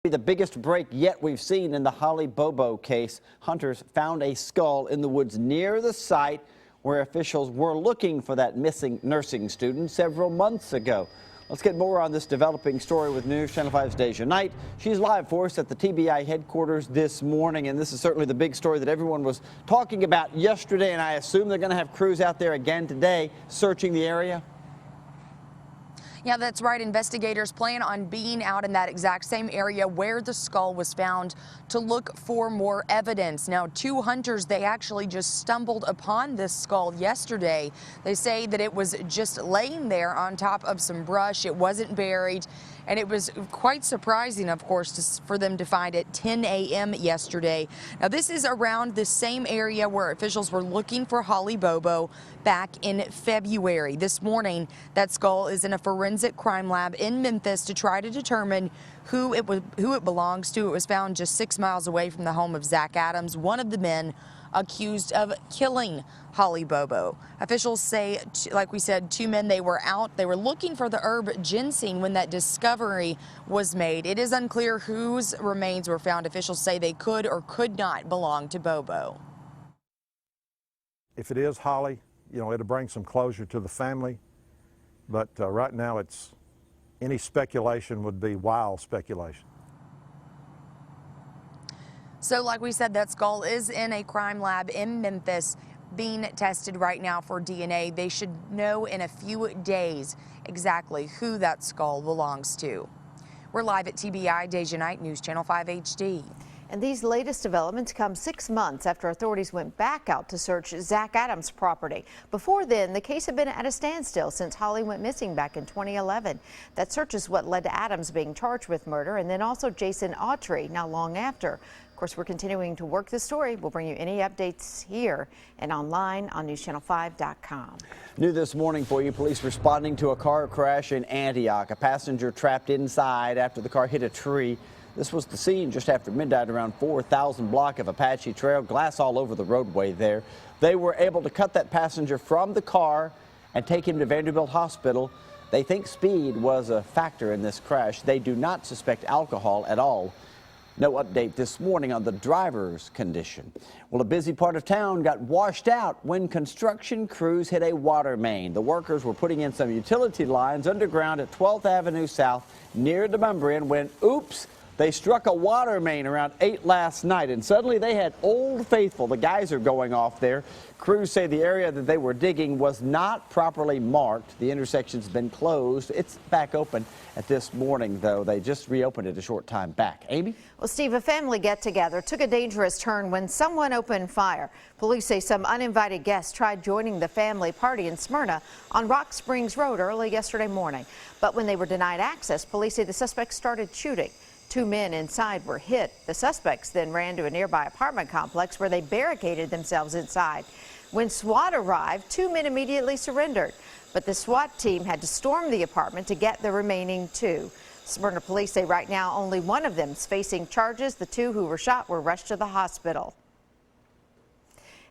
The biggest break yet we've seen in the Holly Bobo case. Hunters found a skull in the woods near the site where officials were looking for that missing nursing student several months ago. Let's get more on this developing story with News Channel 5's Deja Knight. She's live for us at the TBI headquarters this morning, and this is certainly the big story that everyone was talking about yesterday, and I assume they're going to have crews out there again today searching the area. Yeah, that's right. Investigators plan on being out in that exact same area where the skull was found to look for more evidence. Now, two hunters, they actually just stumbled upon this skull yesterday. They say that it was just laying there on top of some brush. It wasn't buried. And it was quite surprising, of course, for them to find it 10 a.m. yesterday. Now, this is around the same area where officials were looking for Holly Bobo back in February. This morning, that skull is in a forensic crime lab in Memphis to try to determine who it belongs to. It was found just 6 miles away from the home of Zach Adams, one of the men accused of killing Holly Bobo. Officials say, like we said, two men, they were looking for the herb ginseng when that discovery was made. It is unclear whose remains were found. Officials say they could or could not belong to Bobo. If it is Holly, it'll bring some closure to the family, but right now it's any speculation would be wild speculation. So like we said, that skull is in a crime lab in Memphis being tested right now for DNA. They should know in a few days exactly who that skull belongs to. We're live at TBI, Deja Knight, News Channel 5 HD. And these latest developments come 6 months after authorities went back out to search Zach Adams' property. Before then, the case had been at a standstill since Holly went missing back in 2011. That search is what led to Adams being charged with murder, and then also Jason Autry not long after. Of course, we're continuing to work this story. We'll bring you any updates here and online on newschannel5.com. New this morning for you, police responding to a car crash in Antioch. A passenger trapped inside after the car hit a tree. This was the scene just after midnight around 4,000 block of Apache Trail. Glass all over the roadway there. They were able to cut that passenger from the car and take him to Vanderbilt Hospital. They think speed was a factor in this crash. They do not suspect alcohol at all. No update this morning on the driver's condition. Well, a busy part of town got washed out when construction crews hit a water main. The workers were putting in some utility lines underground at 12th Avenue South near Demonbreun when, oops, they struck a water main around 8 last night, and suddenly they had Old Faithful. The geyser going off there. Crews say the area that they were digging was not properly marked. The intersection's been closed. It's back open at this morning, though. They just reopened it a short time back. Amy? Well, Steve, a family get-together took a dangerous turn when someone opened fire. Police say some uninvited guests tried joining the family party in Smyrna on Rock Springs Road early yesterday morning. But when they were denied access, police say the suspects started shooting. 2 men inside were hit. The suspects then ran to a nearby apartment complex where they barricaded themselves inside. When SWAT arrived, 2 men immediately surrendered, but the SWAT team had to storm the apartment to get the remaining 2. Smyrna police say right now only one of them is facing charges. The 2 who were shot were rushed to the hospital.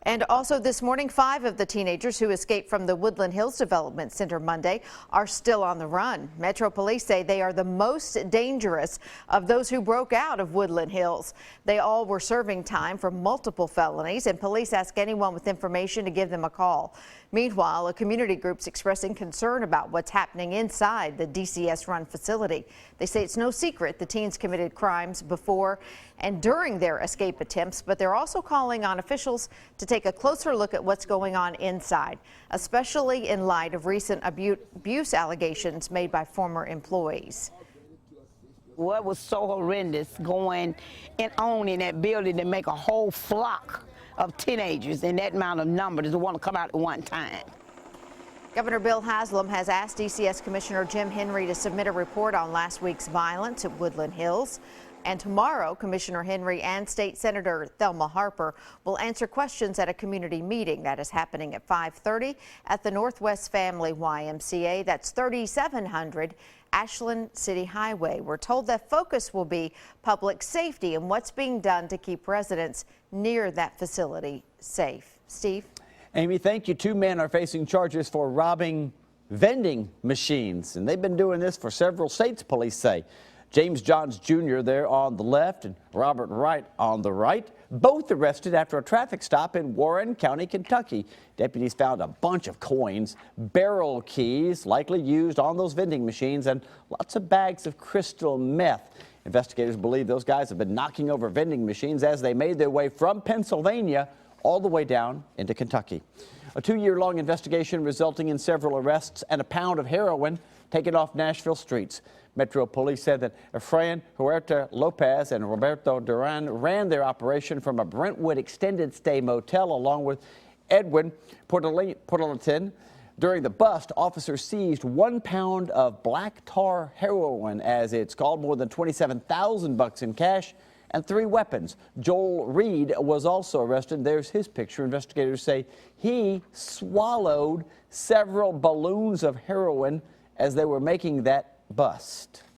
And also this morning, 5 of the teenagers who escaped from the Woodland Hills Development Center Monday are still on the run. Metro Police say they are the most dangerous of those who broke out of Woodland Hills. They all were serving time for multiple felonies, and police ask anyone with information to give them a call. Meanwhile, a community group's expressing concern about what's happening inside the DCS-run facility. They say it's no secret the teens committed crimes before and during their escape attempts, but they're also calling on officials to take a closer look at what's going on inside, especially in light of recent abuse allegations made by former employees. What was so horrendous going on in that building to make a whole flock of teenagers in that amount of numbers to want to come out at one time. Governor Bill Haslam has asked DCS Commissioner Jim Henry to submit a report on last week's violence at Woodland Hills. And tomorrow, Commissioner Henry and State Senator Thelma Harper will answer questions at a community meeting that is happening at 5:30 at the Northwest Family YMCA. That's 3700 Ashland City Highway. We're told that focus will be public safety and what's being done to keep residents near that facility safe. Steve? Amy, thank you. 2 men are facing charges for robbing vending machines, and they've been doing this for several states, police say. James Johns Jr. there on the left and Robert Wright on the right, both arrested after a traffic stop in Warren County, Kentucky. Deputies found a bunch of coins, barrel keys likely used on those vending machines, and lots of bags of crystal meth. Investigators believe those guys have been knocking over vending machines as they made their way from Pennsylvania all the way down into Kentucky. A 2-year-long investigation resulting in several arrests and a pound of heroin taken off Nashville streets. Metro Police said that Efrain Huerta Lopez and Roberto Duran ran their operation from a Brentwood extended stay motel along with Edwin Portalatin. During the bust, officers seized 1 pound of black tar heroin, as it's called, more than $27,000 in cash, and 3 weapons. Joel Reed was also arrested. There's his picture. Investigators say he swallowed several balloons of heroin as they were making that bust.